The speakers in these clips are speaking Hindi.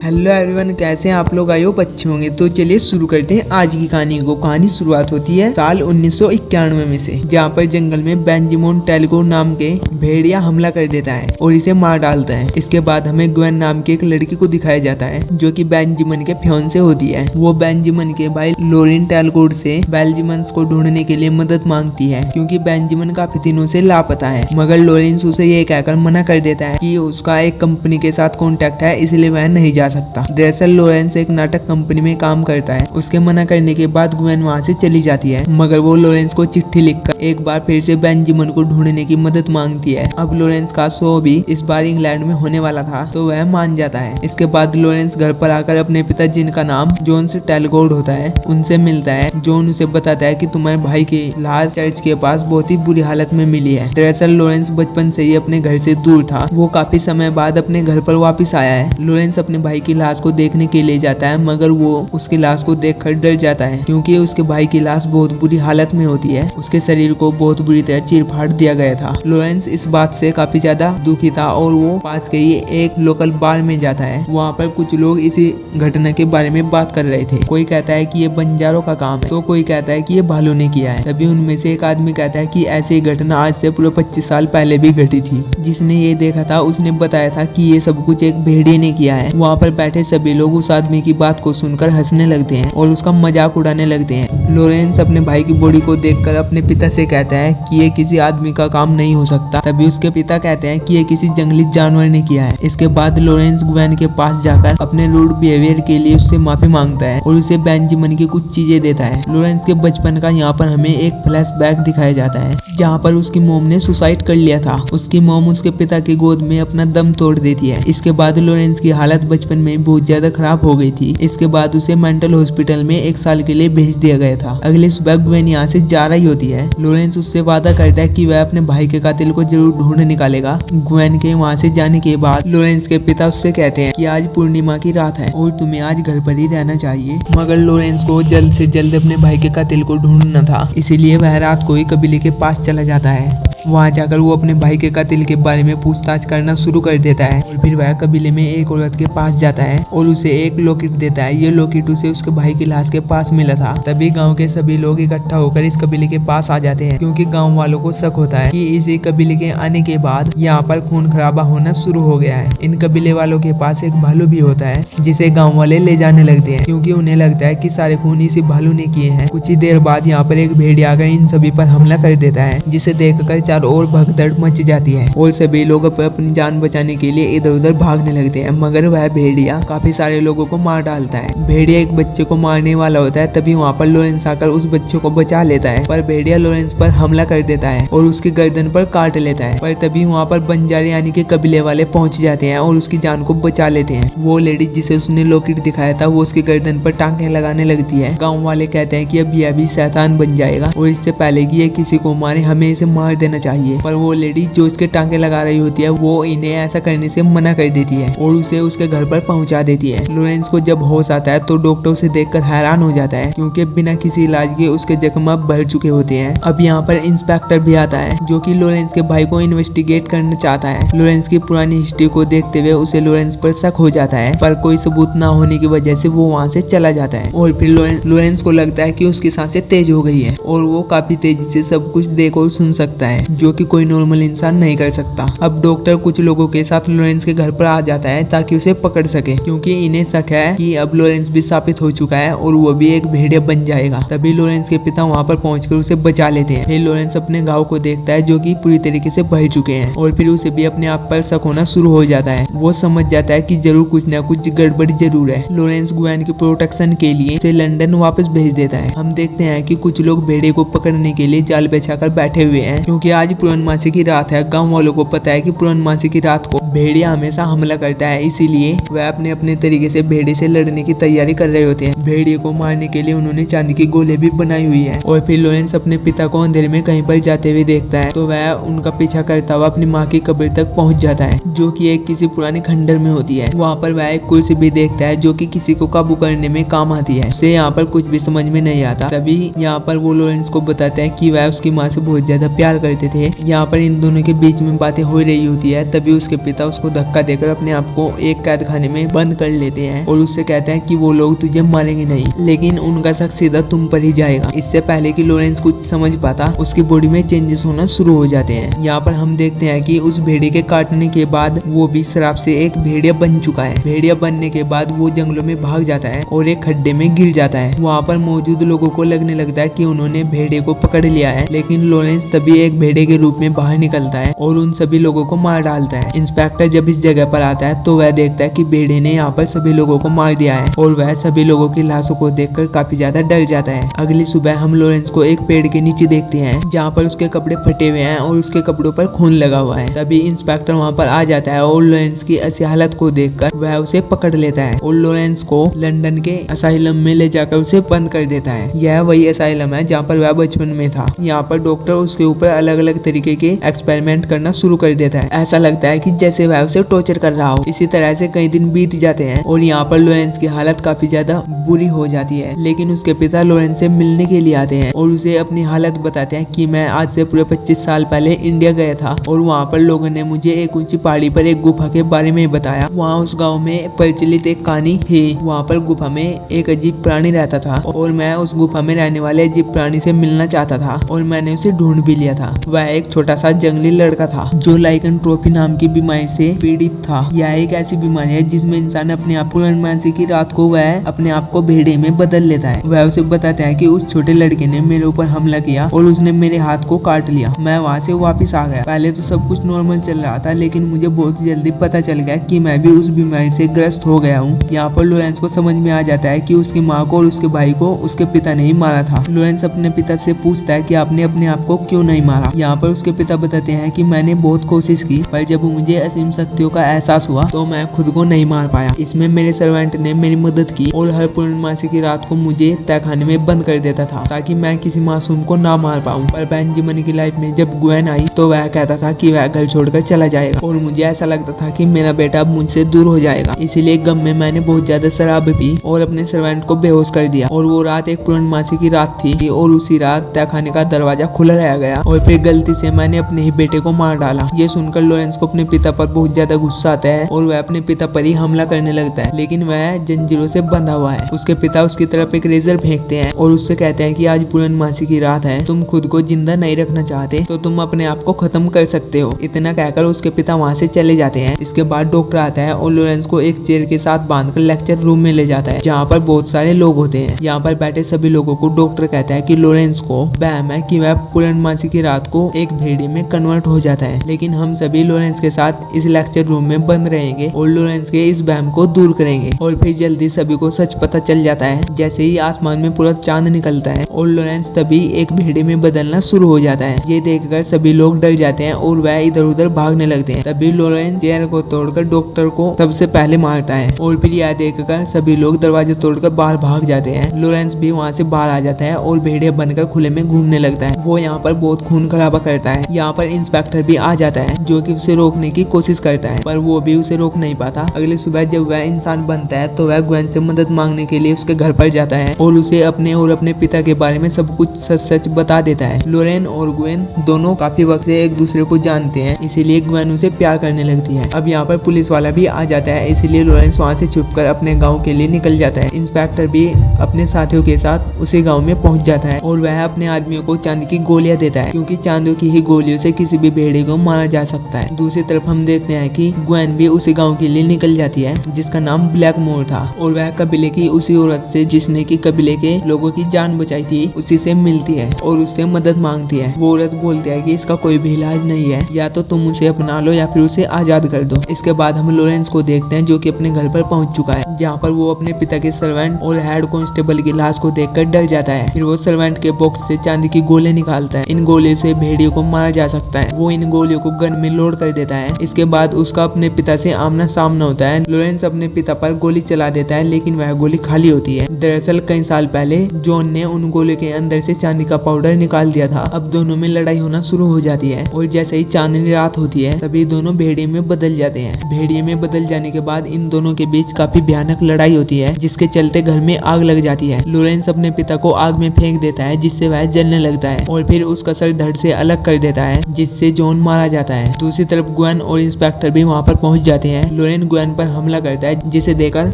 हेलो एवरीवन, कैसे हैं आप लोग? आयो अच्छे होंगे। तो चलिए शुरू करते हैं आज की कहानी को। कहानी शुरुआत होती है साल 1991 में से, जहाँ पर जंगल में बेंजामिन टेलगोर नाम के भेड़िया हमला कर देता है और इसे मार डालता है। इसके बाद हमें ग्वेन नाम की एक लड़की को दिखाया जाता है जो कि बेंजामिन के फियांसे होती है। वो बेंजामिन के भाई लॉरेन टेलगोर से बेंजामिन को ढूंढने के लिए मदद मांगती है, क्योंकि बेंजामिन काफी दिनों से लापता है। मगर लॉरेंस उसे ये कहकर मना कर देता है कि उसका एक कंपनी के साथ कॉन्टेक्ट है, इसलिए वह नहीं जा सकता। दरअसल लॉरेंस एक नाटक कंपनी में काम करता है। उसके मना करने के बाद ग्वेन वहाँ से चली जाती है, मगर वो लॉरेंस को चिट्ठी लिखकर एक बार फिर से बेंजामिन को ढूंढने की मदद मांगती है। अब लॉरेंस का शो भी इस बार इंग्लैंड में होने वाला था, तो वह मान जाता है। इसके बाद लॉरेंस घर पर आकर अपने पिता, जिनका नाम जॉन टेलगोर होता है, उनसे मिलता है। जॉन उसे बताता है कि तुम्हारे भाई की लाश चर्च के पास बहुत ही बुरी हालत में मिली है। दरअसल लॉरेंस बचपन से ही अपने घर से दूर था। वो काफी समय बाद अपने घर पर वापस आया है। लॉरेंस अपने भाई की लाश को देखने के लिए जाता है, मगर वो उसकी लाश को देखकर डर जाता है, क्योंकि उसके भाई की लाश बहुत बुरी हालत में होती है। उसके शरीर को बहुत बुरी तरह चीर फाड़ दिया गया था। लॉरेंस इस बात से काफी ज्यादा दुखी था और वो पास के ही एक लोकल बार में जाता है। वहाँ पर कुछ लोग इसी घटना के बारे में बात कर रहे थे। कोई कहता है कि ये बंजारों का काम है, तो कोई कहता है कि ये भालू ने किया है। तभी उनमें से एक आदमी कहता है कि ऐसी घटना आज से पूरे 25 साल पहले भी घटी थी। जिसने ये देखा था उसने बताया था कि ये सब कुछ एक भेड़िए ने किया है। वहाँ पर बैठे सभी लोग उस आदमी की बात को सुनकर हंसने लगते हैं और उसका मजाक उड़ाने लगते हैं। लॉरेंस अपने भाई की बॉडी को देखकर अपने पिता से कहता है कि ये किसी आदमी का काम नहीं हो सकता। तभी उसके पिता कहते हैं कि ये किसी जंगली जानवर ने किया है। इसके बाद लॉरेंस ग्वेन के पास जाकर अपने रूड बिहेवियर के लिए उससे माफी मांगता है और उसे बेंजामिन की कुछ चीजें देता है। लॉरेंस के बचपन का यहाँ पर हमें एक फ्लैशबैक दिखाया जाता है, जहाँ पर उसकी मॉम ने सुसाइड कर लिया था। उसकी मॉम उसके पिता की गोद में अपना दम तोड़ देती है। इसके बाद लॉरेंस की हालत बचपन में बहुत ज्यादा खराब हो गई थी। इसके बाद उसे मेंटल हॉस्पिटल में 1 साल के लिए भेज दिया गया था। अगले सुबह ग्वेन यहाँ से जा रही होती है। लॉरेंस उससे वादा करता है कि वह अपने भाई के कातिल को जरूर ढूंढ निकालेगा। ग्वेन के वहाँ से जाने के बाद लॉरेंस के पिता उससे कहते हैं कि आज पूर्णिमा की रात है और तुम्हें आज घर पर ही रहना चाहिए। मगर लॉरेंस को जल्द से जल्द अपने भाई के कातिल को ढूंढना था, इसीलिए वह रात को ही कबीले के पास चला जाता है। वहाँ जाकर वो अपने भाई के कातिल के बारे में पूछताछ करना शुरू कर देता है और फिर वह कबीले में एक औरत के पास जाता है और उसे एक लॉकेट देता है। ये लॉकेट उसे उसके भाई की लाश के पास मिला था। तभी गांव के सभी लोग इकट्ठा होकर इस कबीले के पास आ जाते हैं, क्योंकि गांव वालों को शक होता है कि इसी कबीले के आने के बाद यहाँ पर खून खराबा होना शुरू हो गया है। इन कबीले वालों के पास एक भालू भी होता है, जिसे गाँव वाले ले जाने लगते हैं, क्योंकि उन्हें लगता है कि सारे खून इसी भालू ने किए हैं। कुछ ही देर बाद यहाँ पर एक भेड़िया आकर इन सभी पर हमला कर देता है, जिसे देखकर चारों ओर भगदड़ मच जाती है और सभी लोग अपनी जान बचाने के लिए इधर उधर भागने लगते हैं। मगर वह भेड़िया काफी सारे लोगों को मार डालता है। भेड़िया एक बच्चे को मारने वाला होता है, तभी वहाँ पर लॉरेंस आकर उस बच्चे को बचा लेता है, पर भेड़िया लॉरेंस पर हमला कर देता है और उसकी गर्दन पर काट लेता है। पर तभी वहाँ पर बंजारे यानी कि कबीले वाले पहुंच जाते हैं और उसकी जान को बचा लेते हैं। वो लेडी जिसे उसने लॉकेट दिखाया था, वो उसकी गर्दन पर टांके लगाने लगती है। गाँव वाले कहते हैं कि अब यह भी शैतान बन जाएगा और इससे पहले कि ये किसी को मारे हमें इसे मार देना चाहिए। पर वो लेडी जो इसके टांके लगा रही होती है, वो इन्हें ऐसा करने से मना कर देती है और उसे उसके घर पर पहुंचा देती है। लॉरेंस को जब होश आता है तो डॉक्टर उसे देखकर हैरान हो जाता है, क्योंकि बिना किसी इलाज के उसके जख्म अब भर चुके होते हैं। अब यहाँ पर इंस्पेक्टर भी आता है, जो कि लॉरेंस के भाई को इन्वेस्टिगेट करना चाहता है। लॉरेंस की पुरानी हिस्ट्री को देखते हुए उसे लॉरेंस पर शक हो जाता है, पर कोई सबूत ना होने की वजह से वो वहाँ से चला जाता है। और फिर लॉरेंस को लगता है कि उसकी सांसें तेज हो गई है और वो काफी तेजी से सब कुछ देख और सुन सकता है, जो कि कोई नॉर्मल इंसान नहीं कर सकता। अब डॉक्टर कुछ लोगों के साथ लॉरेंस के घर पर आ जाता है ताकि उसे पकड़ सके, क्योंकि इन्हें शक है कि अब लॉरेंस भी साबित हो चुका है और वो भी एक भेड़िया बन जाएगा। तभी लॉरेंस के पिता वहाँ पर पहुंचकर उसे बचा लेते हैं। फिर लॉरेंस अपने घाव को देखता है, जो कि पूरी तरीके से भर चुके हैं, और फिर उसे भी अपने आप पर शक होना शुरू हो जाता है। वो समझ जाता है कि जरूर कुछ न कुछ गड़बड़ी जरूर है। लॉरेंस ग्वेन की प्रोटेक्शन के लिए उसे लंदन वापस भेज देता है। हम देखते हैं कि कुछ लोग भेड़िए को पकड़ने के लिए जाल बिछाकर बैठे हुए हैं, क्योंकि आज पूर्णमासी की रात है। गाँव वालों को पता है कि पूर्णमासी की रात को भेड़िया हमेशा हमला करता है, इसीलिए वह अपने अपने तरीके से भेड़िए से लड़ने की तैयारी कर रहे होते हैं। भेड़िए को मारने के लिए उन्होंने चांदी की गोले भी बनाई हुई है। और फिर लॉरेंस अपने पिता को अंधेरे में कहीं पर जाते हुए देखता है, तो वह उनका पीछा करता हुआ अपनी माँ की कब्र तक पहुंच जाता है, जो कि एक किसी पुराने खंडर में होती है। वहाँ पर वह एक कुर्सी भी देखता है, जो कि किसी को काबू करने में काम आती है। उसे यहाँ पर कुछ भी समझ में नहीं आता। तभी यहाँ पर वो लॉरेंस को बताते हैं कि वह उसकी माँ से बहुत ज्यादा प्यार करते थे। यहाँ पर इन दोनों के बीच में बातें हो रही होती है। तभी उसके पिता उसको धक्का देकर अपने आप को एक कैद खाने में बंद कर लेते हैं और उससे कहते हैं कि वो लोग तुझे मारेंगे नहीं, लेकिन उनका शक सीधा तुम पर ही जाएगा। इससे पहले कि लॉरेंस कुछ समझ पाता, उसकी बॉडी में चेंजेस होना शुरू हो जाते हैं। यहाँ पर हम देखते हैं कि उस भेड़िए के काटने के बाद वो भी शराब से एक भेड़िया बन चुका है। भेड़िया बनने के बाद वो जंगलों में भाग जाता है और एक खड्डे में गिर जाता है। वहाँ पर मौजूद लोगों को लगने लगता है कि उन्होंने भेड़िए को पकड़ लिया है, लेकिन लॉरेंस तभी एक भेड़िए के रूप में बाहर निकलता है और उन सभी लोगों को मार डालता है। इंस्पेक्टर जब इस जगह पर आता है तो वह देखता है कि भेड़िए ने यहाँ पर सभी लोगों को मार दिया है और वह सभी लोगों की लाशों को देखकर काफी ज्यादा डर जाता है। अगली सुबह हम लॉरेंस को एक पेड़ के नीचे देखते हैं जहाँ पर उसके कपड़े फटे हुए हैं और उसके कपड़ों पर खून लगा हुआ है। तभी इंस्पेक्टर वहाँ पर आ जाता है और लॉरेंस की ऐसी हालत को देखकर वह उसे पकड़ लेता है और लॉरेंस को लंदन के असाइलम में ले जाकर उसे बंद कर देता है। यह वही असाइलम है जहाँ पर वह बचपन में था। यहाँ पर डॉक्टर उसके ऊपर अलग अलग तरीके के एक्सपेरिमेंट करना शुरू कर देता है। ऐसा लगता है कि जैसे वह उसे टॉर्चर कर रहा हो। इसी तरह से कई दिन बीत जाते हैं और यहाँ पर लॉरेंस की हालत काफी ज्यादा बुरी हो जाती है, लेकिन उसके पिता लॉरेंस से मिलने के लिए आते हैं और उसे अपनी हालत बताते हैं कि मैं आज से पूरे 25 साल पहले इंडिया गया था और वहाँ पर लोगों ने मुझे एक ऊंची पहाड़ी पर एक गुफा के बारे में बताया। वहाँ उस गाँव में प्रचलित एक कहानी थी। वहाँ पर गुफा में एक अजीब प्राणी रहता था और मैं उस गुफा में रहने वाले अजीब प्राणी से मिलना चाहता था और मैंने उसे ढूंढ भी लिया था। वह एक छोटा सा जंगली लड़का था जो लाइकेंट्रोपी नाम की बीमारी से पीड़ित था। यह एक ऐसी बीमारी है जिसमें इंसान अपने आप को मानसिक की रात को वह अपने आप को भेड़िए में बदल लेता है। वह उसे बताता है कि उस छोटे लड़के ने मेरे ऊपर हमला किया और उसने मेरे हाथ को काट लिया। मैं वहाँ से वापस आ गया। पहले तो सब कुछ नॉर्मल चल रहा था, लेकिन मुझे बहुत जल्दी पता चल गया कि मैं भी उस बीमारी से ग्रस्त हो गया हूँ। यहाँ पर लॉरेंस को समझ में आ जाता है कि उसकी माँ को और उसके भाई को उसके पिता ने ही मारा था। लॉरेंस अपने पिता से पूछता है कि आपने अपने आप को क्यों नहीं मारा। यहाँ पर उसके पिता बताते हैं कि मैंने बहुत कोशिश की, पर जब मुझे असीम शक्तियों का एहसास हुआ तो मैं खुद को नहीं मार पाया। इसमें मेरे सर्वेंट ने मेरी मदद की और हर पूर्णमासी की रात को मुझे तहखाने में बंद कर देता था ताकि मैं किसी मासूम को ना मार पाऊं। पर बेंजामिन की लाइफ में जब ग्वेन आई तो वह कहता था कि वह घर छोड़कर चला जाएगा और मुझे ऐसा लगता था कि मेरा बेटा अब मुझसे दूर हो जाएगा। इसीलिए गम में मैंने बहुत ज्यादा शराब पी और अपने सर्वेंट को बेहोश कर दिया। और वो रात एक पूर्णमासी की रात थी और उसी रात तहखाने का दरवाजा खुला रह गया और फिर गलती से मैंने अपने ही बेटे को मार डाला। ये सुनकर लॉरेंस को अपने पिता पर बहुत ज्यादा गुस्सा आता है और वह अपने पिता पर ही हमला करने लगता है, लेकिन वह जंजीरों से बंधा हुआ है। उसके पिता उसकी तरफ एक रेजर फेंकते हैं और उससे कहते हैं कि आज पूर्णमासी की रात है, तुम खुद को जिंदा नहीं रखना चाहते तो तुम अपने आप को खत्म कर सकते हो। इतना कहकर उसके पिता वहाँ से चले जाते हैं। इसके बाद डॉक्टर आता है और लॉरेंस को एक चेयर के साथ बांधकर लेक्चर रूम में ले जाता है जहाँ पर बहुत सारे लोग होते हैं। यहाँ पर बैठे सभी लोगों को डॉक्टर कहता है कि लॉरेंस को वहम है कि वह पूर्णमासी की रात को एक भेड़िए में कन्वर्ट हो जाता है, लेकिन हम सभी लॉरेंस के साथ इस लेक्चर रूम में बंद रहेंगे और लॉरेंस के इस वहम को दूर करेंगे। और फिर जल्दी सभी को सच पता चल जाता है जैसे ही आसमान में पूरा चांद निकलता है और लॉरेंस तभी एक भेड़िए में बदलना शुरू हो जाता है। ये देखकर सभी लोग डर जाते हैं और वह इधर उधर भागने लगते हैं। तभी लॉरेंस चेयर को तोड़कर डॉक्टर को सबसे पहले मारता है और फिर यह देखकर सभी लोग दरवाजे तोड़कर बाहर भाग जाते हैं। लॉरेंस भी वहाँ से बाहर आ जाता है और भेड़िया बनकर खुले में घूमने लगता है। वो यहाँ पर बहुत खून खराबा करता है। यहाँ पर इंस्पेक्टर भी आ जाता है जो कि उसे रोकने की कोशिश करता है, पर वो भी उसे रोक नहीं पाता। अगली सुबह जब वह इंसान बनता है तो वह ग्वेन से मदद मांगने के लिए उसके घर पर जाता है और उसे अपने और अपने पिता के बारे में सब कुछ सच सच बता देता है। लॉरेन और ग्वेन दोनों काफी वक्त से एक दूसरे को जानते हैं, इसीलिए ग्वेन उसे प्यार करने लगती है। अब यहाँ पर पुलिस वाला भी आ जाता है, इसीलिए लॉरेंस वहाँ से छुपकर अपने गाँव के लिए निकल जाता है। इंस्पेक्टर भी अपने साथियों के साथ उसी गाँव में पहुँच जाता है और वह अपने आदमियों को चांदी की गोलियां देता है क्योंकि चांदी की ही गोलियों से किसी भी भेड़िए को मारा जा सकता है। दूसरी तरफ हम देखते हैं कि ग्वेन भी उसी गांव के लिए निकल जाती है जिसका नाम ब्लैकमोर था और वह कबीले की उसी औरत से जिसने की कबीले के लोगों की जान बचाई थी उसी से मिलती है और उससे मदद मांगती है। वो औरत बोलती है कि इसका कोई भी इलाज नहीं है, या तो तुम उसे अपना लो या फिर उसे आजाद कर दो। इसके बाद हम लॉरेंस को देखते हैं जो कि अपने घर पर पहुंच चुका है, जहाँ पर वो अपने पिता के सर्वेंट और हेड कांस्टेबल की लाश को देखकर डर जाता है। फिर वो सर्वेंट के बॉक्स से चांदी की गोलियां निकालता है। इन गोलियों से भेड़ियों को मारा जा सकता है। वो इन गोलियों को गन में लोड कर देता है। इसके बाद उसका अपने पिता से आमना सामना होता है। लॉरेंस अपने पिता पर गोली चला देता है, लेकिन वह गोली खाली होती है। दरअसल कई साल पहले जॉन ने उन गोलियों के अंदर से चांदी का पाउडर निकाल दिया था। अब दोनों में लड़ाई होना शुरू हो जाती है और जैसे ही चांदनी रात होती है तभी दोनों भेड़िए में बदल जाते हैं। भेड़िए में बदल जाने के बाद इन दोनों के बीच काफी भयानक लड़ाई होती है, जिसके चलते घर में आग लग जाती है। लॉरेंस अपने पिता को आग में फेंक देता है जिससे वह जलने लगता है और फिर उसका सर धड़ से अलग कर देता है जिससे जॉन मारा जाता है। दूसरी तरफ ग्वेन और इंस्पेक्टर भी वहाँ पर पहुँच जाते हैं। लॉरेंस ग्वेन पर हमला करता है, जिसे देखकर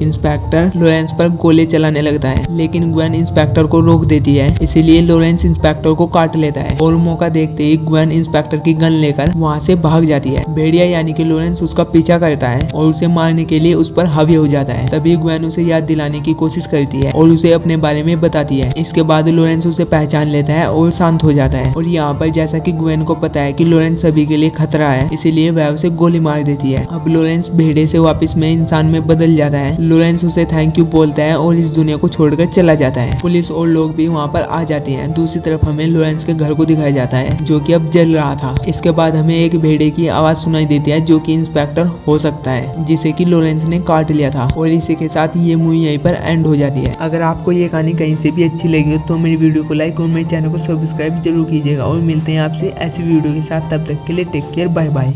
इंस्पेक्टर लॉरेंस पर गोले चलाने लगता है, लेकिन ग्वेन इंस्पेक्टर को रोक देती है। इसीलिए लॉरेंस इंस्पेक्टर को काट लेता है और मौका देखते ही ग्वेन इंस्पेक्टर की गन लेकर वहाँ से भाग जाती है। भेड़िया यानी कि लॉरेंस उसका पीछा करता है और उसे मारने के लिए उस पर हावी हो जाता है। तभी ग्वेन उसे याद दिलाने की कोशिश करती है और उसे अपने बारे में बताती है। इसके बाद लॉरेंस उसे पहचान लेता है और शांत हो जाता है। और यहाँ पर जैसा कि ग्वेन को पता है कि लॉरेंस सभी के लिए खतरा है, इसीलिए वह उसे गोली मार देती है। अब लॉरेंस भेड़े से वापस में इंसान में बदल जाता है। लॉरेंस उसे थैंक यू बोलता है और इस दुनिया को छोड़कर चला जाता है। पुलिस और लोग भी वहाँ पर आ जाते हैं। दूसरी तरफ हमें लॉरेंस के घर को दिखाया जाता है, जो कि अब जल रहा था। इसके बाद हमें एक भेड़े की आवाज सुनाई देती है, जो कि इंस्पेक्टर हो सकता है, जिसे कि लॉरेंस ने काट लिया था। और इसी के साथ ये मूवी यहीं पर एंड हो जाती है। अगर आपको ये कहानी कहीं से भी अच्छी लगी तो मेरी वीडियो को लाइक और मेरे चैनल को सब्सक्राइब जरूर कीजिएगा। और मिलते हैं आपसे ऐसी वीडियो के साथ, तब तक के लिए टेक केयर, बाय बाय।